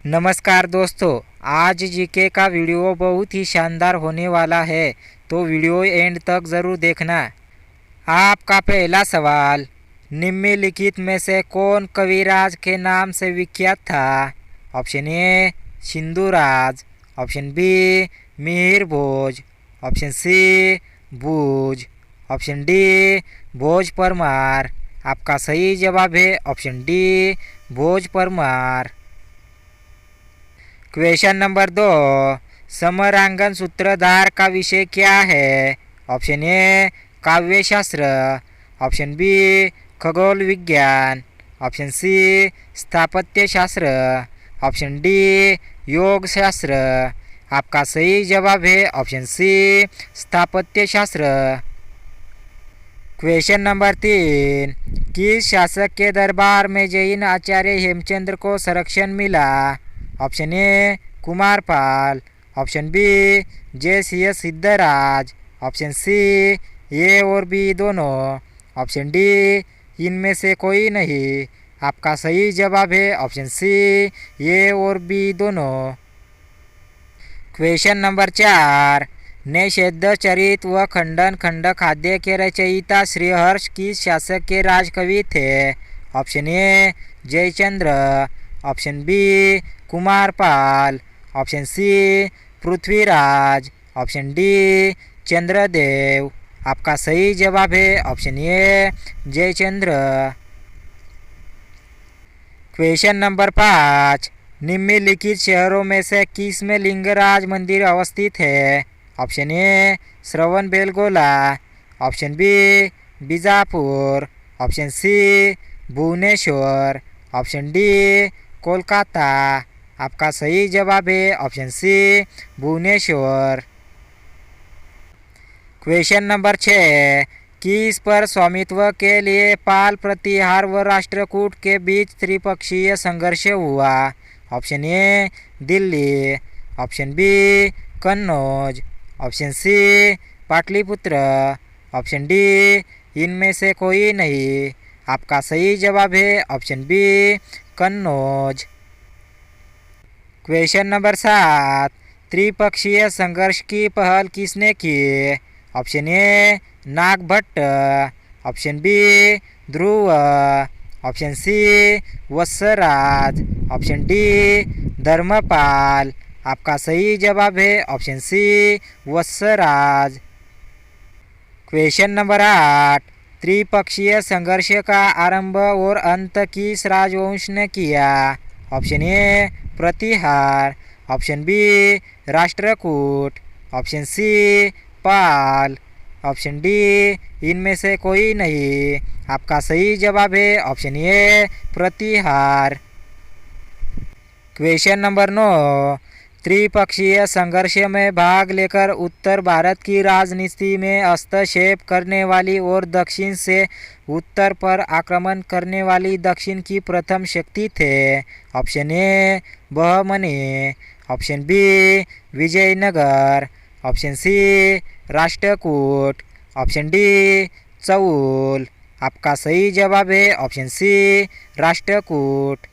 नमस्कार दोस्तों, आज जीके का वीडियो बहुत ही शानदार होने वाला है, तो वीडियो एंड तक ज़रूर देखना। आपका पहला सवाल, निम्नलिखित में से कौन कविराज के नाम से विख्यात था? Option A Sindhuraj, option B Mihir Bhoj, option C Bhuj, option D Bhoj Parmar. आपका सही जवाब है option D Bhoj Parmar. Question number 2, Samarangana Sutradhara का विषय क्या है? ऑप्शन ए काव्यशास्त्र, ऑप्शन बी खगोल विज्ञान, ऑप्शन सी स्थापत्यशास्त्र, ऑप्शन डी योग शास्त्र। आपका सही जवाब है ऑप्शन सी स्थापत्यशास्त्र। क्वेश्चन नंबर 3, किस शासक के दरबार में जैन आचार्य हेमचंद्र को संरक्षण मिला? Option A Kumarpal, option B Jaisingh Siddhraj, option C A और बी दोनों, ऑप्शन डी इनमें से कोई नहीं। आपका सही जवाब है ऑप्शन सी ए और बी दोनों। क्वेश्चन नंबर 4, निषेध चरित व खंडन खंड खाद्य के रचयिता श्रीहर्ष किस शासक के राजकवि थे? Option A Jayachandra, option B Kumarpal, option C Prithviraj, option D Chandradev. आपका सही जवाब है option A Jayachandra. Question number 5, निम्नलिखित शहरों में से किस में लिंगराज मंदिर अवस्थित है? Option A Shravanabelagola, option B Bijapur, option C Bhubaneswar, option D Kolkata. आपका सही जवाब है option C Bhubaneswar. Question number 6, किस पर स्वामित्व के लिए पाल प्रतिहार व राष्ट्रकूट के बीच त्रिपक्षीय संघर्ष हुआ? Option A Delhi, option B Kannauj, option C Pataliputra, option D इनमें से कोई नहीं। आपका सही जवाब है option B Kannauj. Question number 7, त्रिपक्षीय संघर्ष की पहल किसने की? Option A Nagabhata, option B Dhruva, option C Vatsaraja, option D Dharmapala. आपका सही जवाब है option C Vatsaraja. Question number 8, त्रिपक्षीय संघर्ष का आरंभ और अंत किस राजवंश ने किया? Option A Pratihara, option B Rashtrakuta, option C Pala, option D इनमें से कोई नहीं। आपका सही जवाब है option A Pratihara. Question number 9, त्रिपक्षीय संघर्ष में भाग लेकर उत्तर भारत की राजनीति में हस्तक्षेप करने वाली और दक्षिण से उत्तर पर आक्रमण करने वाली दक्षिण की प्रथम शक्ति थे? Option A Bahmani, option B Vijayanagara, option C Rashtrakuta, option D Chola. आपका सही जवाब है option C Rashtrakuta.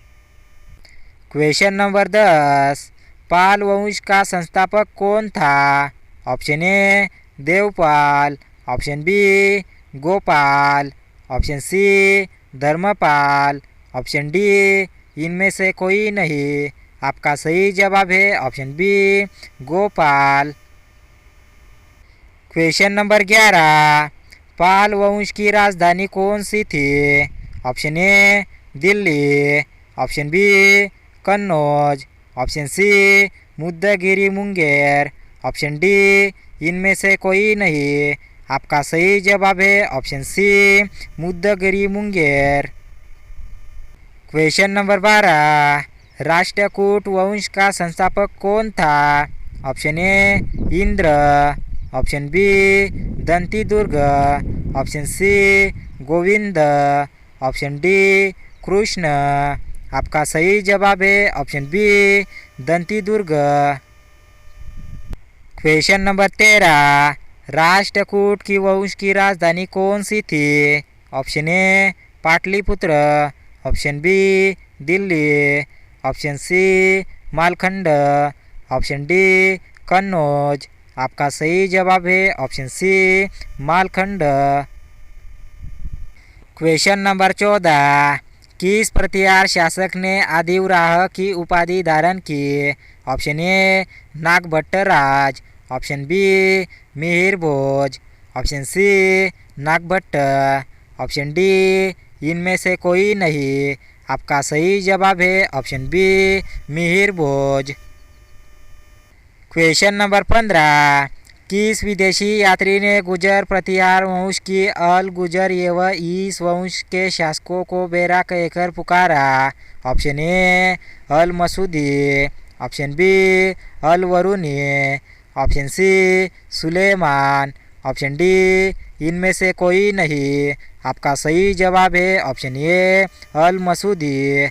Question number 10, Pala वंश का संस्थापक कौन था? Option A Devapala, option B Gopala, option C Dharmapala, option D इनमें से कोई नहीं। आपका सही जवाब है option B Gopala. Question number 11, Pala वंश की राजधानी कौन सी थी? Option A Delhi, option B Kannauj, option C Mudgiri Munger, option D इनमें से कोई नहीं। आपका सही जवाब है option C Mudgiri Munger. Question number 12, Rashtrakuta वंश का संस्थापक कौन था? Option A Indra, option B Dantidurga, option C Govinda, option D Krishna. आपका सही जवाब है option B Dantidurga. Question number 13, Rashtrakuta की वंश की राजधानी कौन सी थी? Option A Pataliputra, option B Delhi, option C Malkhand. Option D Kannauj. आपका सही जवाब है ऑप्शन सी मालखंड। क्वेश्चन नंबर 14, किस प्रतिहार शासक ने आदिवराह की उपाधि धारण की? Option A Nagabhata Raj. Option B Mihir Bhoj. Option C Nagabhata. Option D इनमें से कोई नहीं। आपका सही जवाब है option B Mihir Bhoj. Question number 15, किस विदेशी यात्री ने गुजर प्रतिहार वंश की अल गुजर एवं इस वंश के शासकों को बेरा कहकर पुकारा? Option A Al Masudi. Option B Al Beruni. Option C Suleman. Option D इनमें से कोई नहीं। आपका सही जवाब है option A Al Masudi.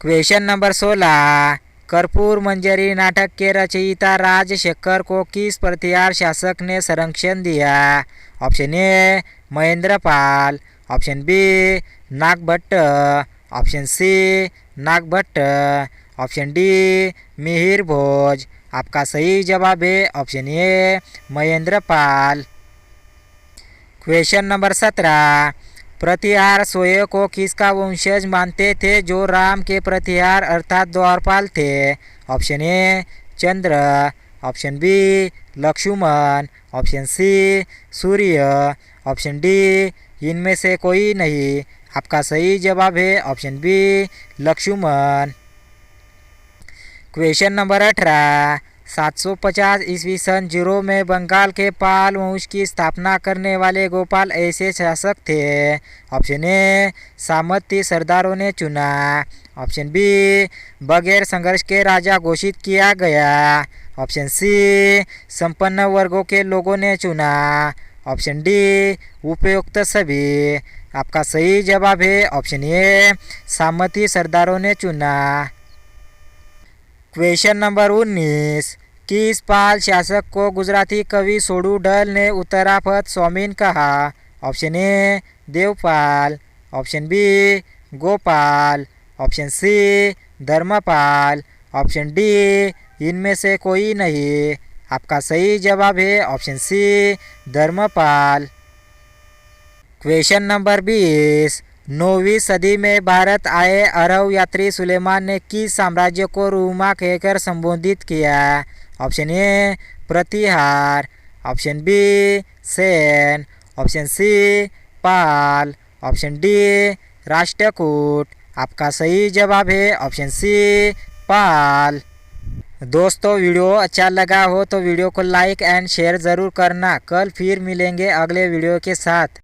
Question number 16, Karpur मंजरी नाटक के रचयिता राजशेखर को किस प्रतिहार शासक ने संरक्षण दिया? Option A Mahendrapala. Option B Nagabhata. Option C Nagabhata. Option D Mihir Bhoj. आपका सही जवाब है option A Mahendrapala. Question number 17, Pratihara सोये को किसका वंशज मानते थे जो राम के प्रतिहार अर्थात द्वारपाल थे? Option A Chandra. Option B Lakshman. Option C Surya. Option D इनमें से कोई नहीं। आपका सही जवाब है option B Lakshman. Question number 18, 750 ईस्वी सन 0 में बंगाल के पाल वंश की स्थापना करने वाले गोपाल ऐसे शासक थे? ऑप्शन ए सामंती सरदारों ने चुना। ऑप्शन बी बगैर संघर्ष के राजा घोषित किया गया। ऑप्शन सी संपन्न वर्गों के लोगों ने चुना। ऑप्शन डी उपयुक्त सभी। आपका सही जवाब है ऑप्शन ए सामंती सरदारों ने चुना। क्वेश्चन नंबर 19, किस पाल शासक को गुजराती कवि सोडुडल ने उत्तरापद स्वामीन कहा? Option A Devapala. Option B Gopala. Option C Dharmapala. Option D इनमें से कोई नहीं। आपका सही जवाब है option C Dharmapala. Question number 20, 9वीं सदी में भारत आए अरब यात्री सुलेमान ने किस साम्राज्य को रूमा कहकर संबोधित किया? Option A Pratihara. Option B Sen. Option C Pala. Option D Rashtrakuta. आपका सही जवाब है ऑप्शन सी पाल। दोस्तों वीडियो अच्छा लगा हो तो वीडियो को लाइक एंड शेयर ज़रूर करना। कल फिर मिलेंगे अगले वीडियो के साथ।